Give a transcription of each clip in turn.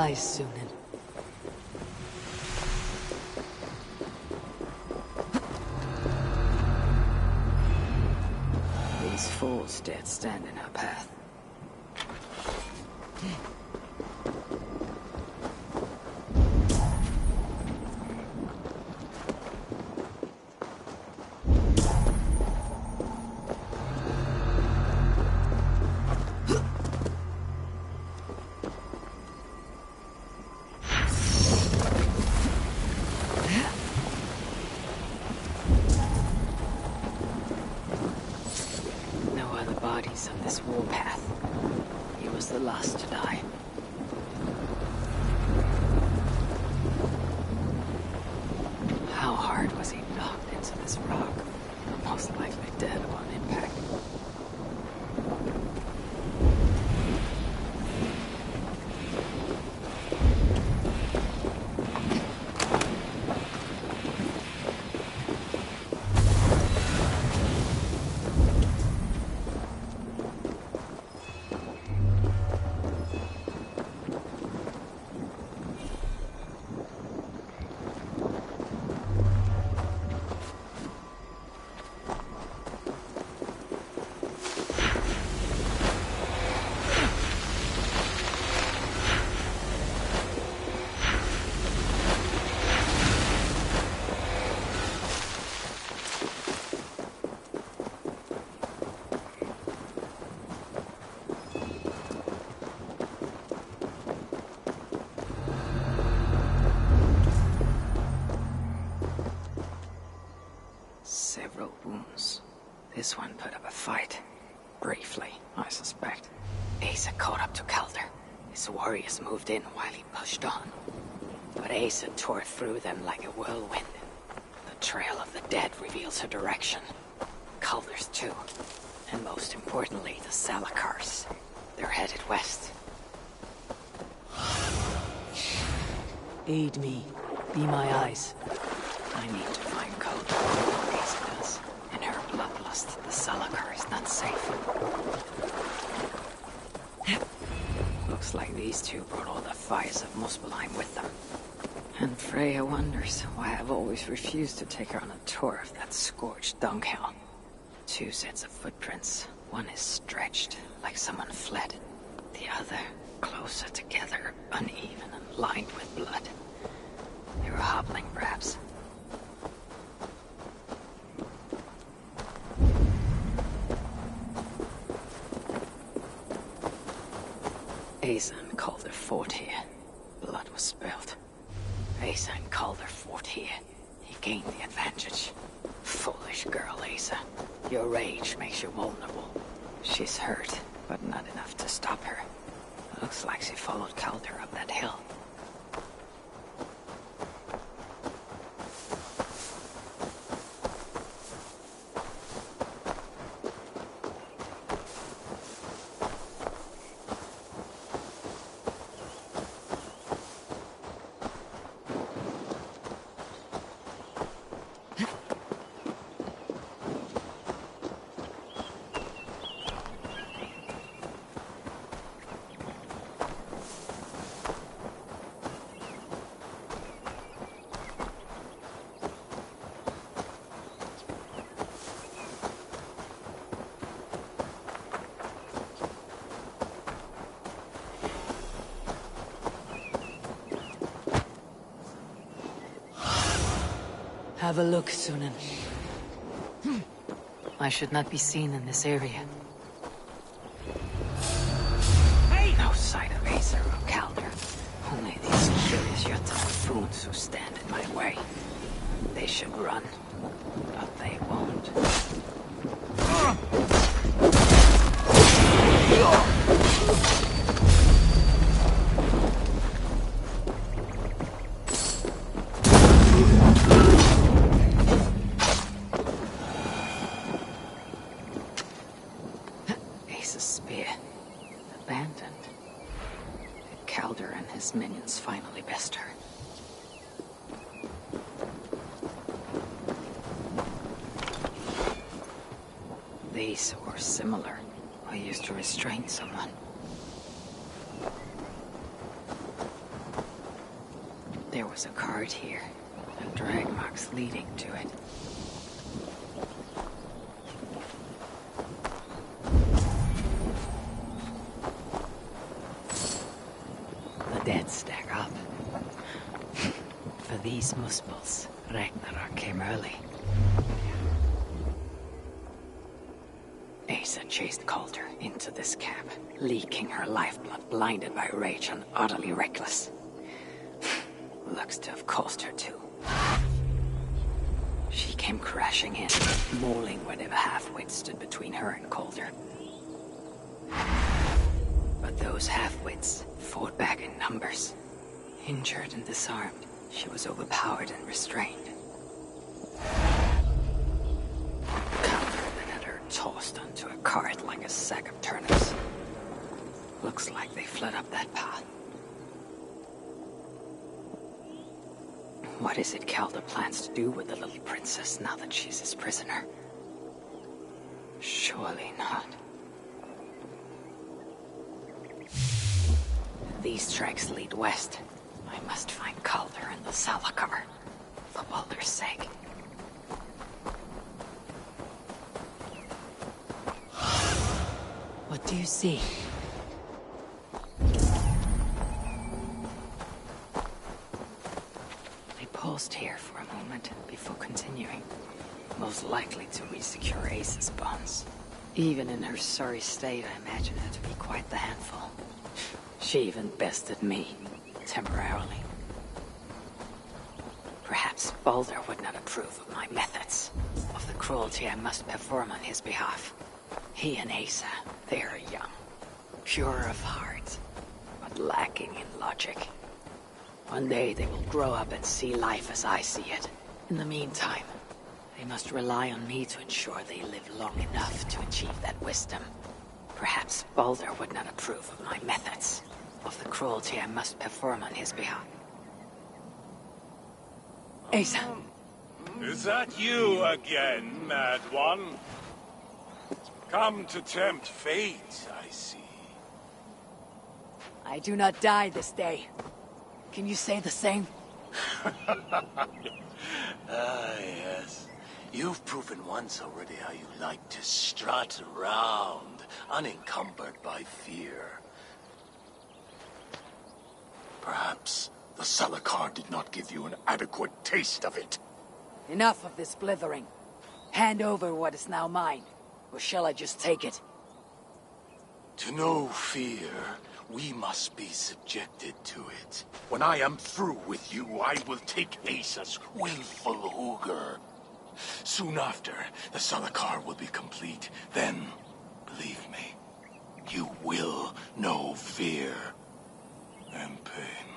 eyes, Sunan. These fools dared stand in our path. On this warpath. He was the last to die. How hard was he knocked into this rock? Most likely dead upon impact. Several wounds. This one put up a fight. Briefly, I suspect. Asa caught up to Calder. His warriors moved in while he pushed on. But Asa tore through them like a whirlwind. The trail of the dead reveals her direction. Calder's too. And most importantly, the Salakars. They're headed west. Aid me. Be my eyes. I need to find Calder. In her bloodlust, the Salakar is not safe. Looks like these two brought all the fires of Muspelheim with them. And Freya wonders why I've always refused to take her on a tour of that scorched dunghill. Two sets of footprints. One is stretched, like someone fled. The other, closer together, uneven and lined with blood. They were hobbling, perhaps. Asa and Calder fought here. Blood was spilled. Asa and Calder fought here. He gained the advantage. Foolish girl, Asa. Your rage makes you vulnerable. She's hurt, but not enough to stop her. Looks like she followed Calder up that hill. Have a look, Sunan. I should not be seen in this area. Hey! No sight of Acer or Calder. Only these curious Jota buffoons who stand in my way. They should run, but they won't. Minions finally best her. These were similar. I used to restrain someone. There was a cart here, and drag marks leading to it. The dead stack up. For these muspels, Ragnarök came early. Asa chased Calder into this cab, leaking her lifeblood, blinded by rage and utterly reckless. Looks to have cost her too. She came crashing in, mauling whatever half-wits stood between her and Calder. But those half-wits fought back in numbers. Injured and disarmed, she was overpowered and restrained. Calder then had her tossed onto a cart like a sack of turnips. Looks like they fled up that path. What is it Calder plans to do with the little princess now that she's his prisoner? Surely not. These tracks lead west. I must find Calder and the Salakar, for Balder's sake. What do you see? They paused here for a moment before continuing, most likely to re-secure Ace's bonds. Even in her sorry state, I imagine her to be quite the handful. She even bested me, temporarily. Perhaps Balder would not approve of my methods, of the cruelty I must perform on his behalf. He and Asa, they are young, pure of heart, but lacking in logic. One day they will grow up and see life as I see it. In the meantime, they must rely on me to ensure they live long enough to achieve that wisdom. Perhaps Balder would not approve of my methods, of the cruelty I must perform on his behalf. Asa. Is that you again, Mad One? Come to tempt fate, I see. I do not die this day. Can you say the same? Yes. You've proven once already how you like to strut around, unencumbered by fear. Perhaps the Salakar did not give you an adequate taste of it. Enough of this blithering. Hand over what is now mine, or shall I just take it? To know fear, we must be subjected to it. When I am through with you, I will take Asa's willful Hugr. Soon after, the Salakar will be complete. Then, believe me, you will know fear and pain.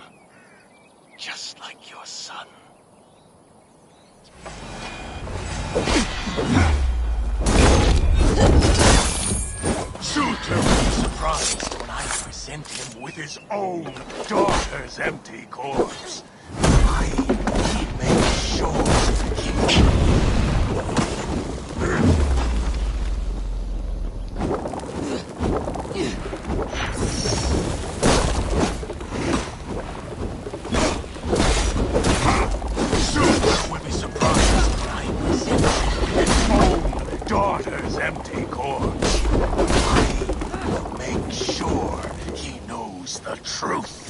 Just like your son. Suitor will be surprised when I present him with his own daughter's empty corpse. He makes sure he... Suitor will be surprised when I present him with his own daughter's empty corpse. I will make sure he knows the truth.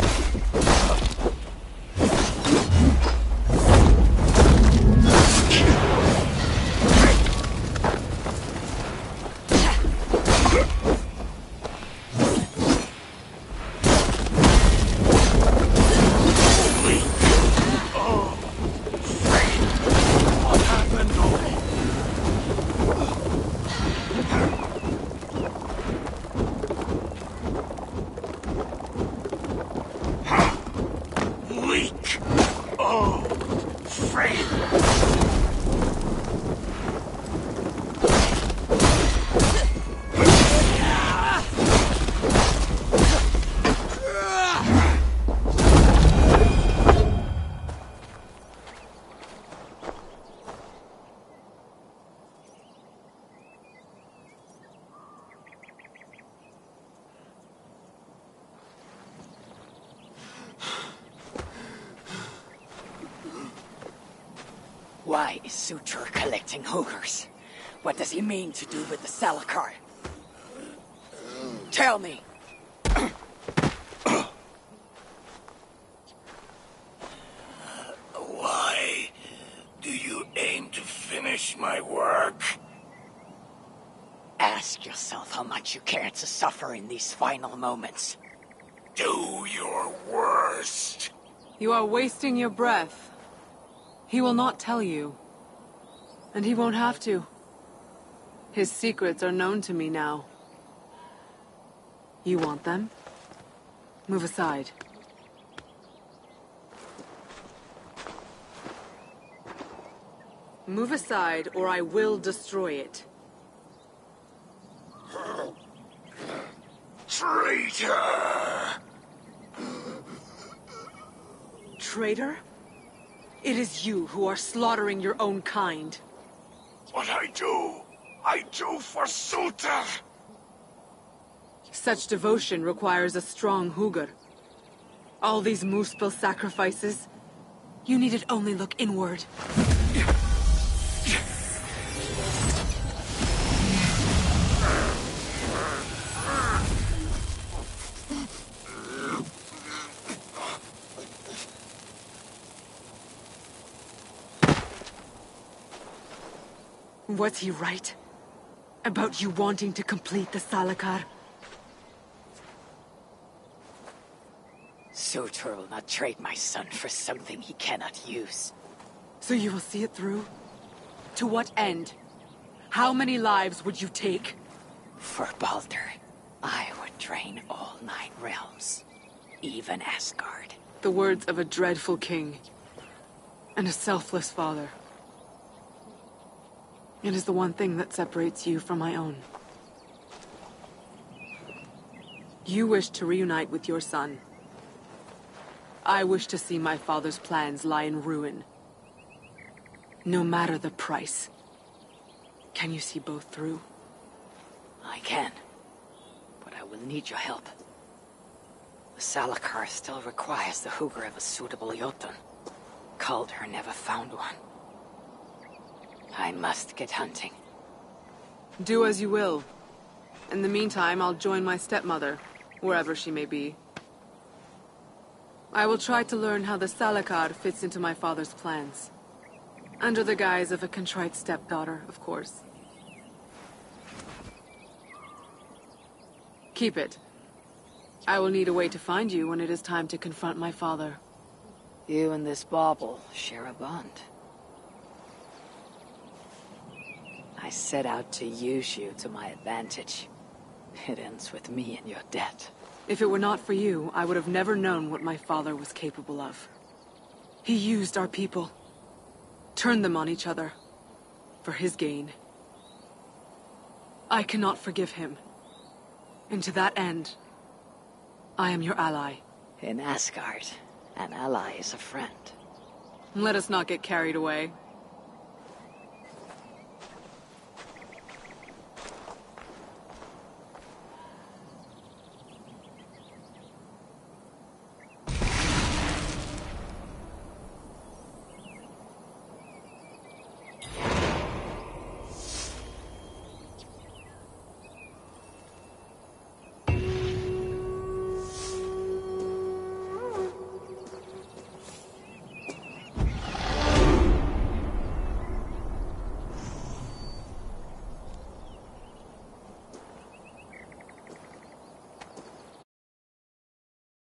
Why is Suture collecting Hoogers? What does he mean to do with the Salakar? Tell me! Why do you aim to finish my work? Ask yourself how much you care to suffer in these final moments. Do your worst. You are wasting your breath. He will not tell you. And he won't have to. His secrets are known to me now. You want them? Move aside. Move aside, or I will destroy it. Traitor! Traitor? It is you who are slaughtering your own kind. What I do for Suter! Such devotion requires a strong Hugr. All these Muspel sacrifices, you needed only look inward. Was he right? About you wanting to complete the Salakar? Suture will not trade my son for something he cannot use. So you will see it through? To what end? How many lives would you take? For Baldur, I would drain all 9 realms. Even Asgard. The words of a dreadful king. And a selfless father. It is the one thing that separates you from my own. You wish to reunite with your son. I wish to see my father's plans lie in ruin. No matter the price. Can you see both through? I can. But I will need your help. The Salakar still requires the Hugr of a suitable Jotun. Calder never found one. I must get hunting. Do as you will. In the meantime, I'll join my stepmother, wherever she may be. I will try to learn how the Salakar fits into my father's plans. Under the guise of a contrite stepdaughter, of course. Keep it. I will need a way to find you when it is time to confront my father. You and this bauble share a bond. I set out to use you to my advantage. It ends with me and your debt. If it were not for you, I would have never known what my father was capable of. He used our people. Turned them on each other. For his gain. I cannot forgive him. And to that end, I am your ally. In Asgard, an ally is a friend. Let us not get carried away.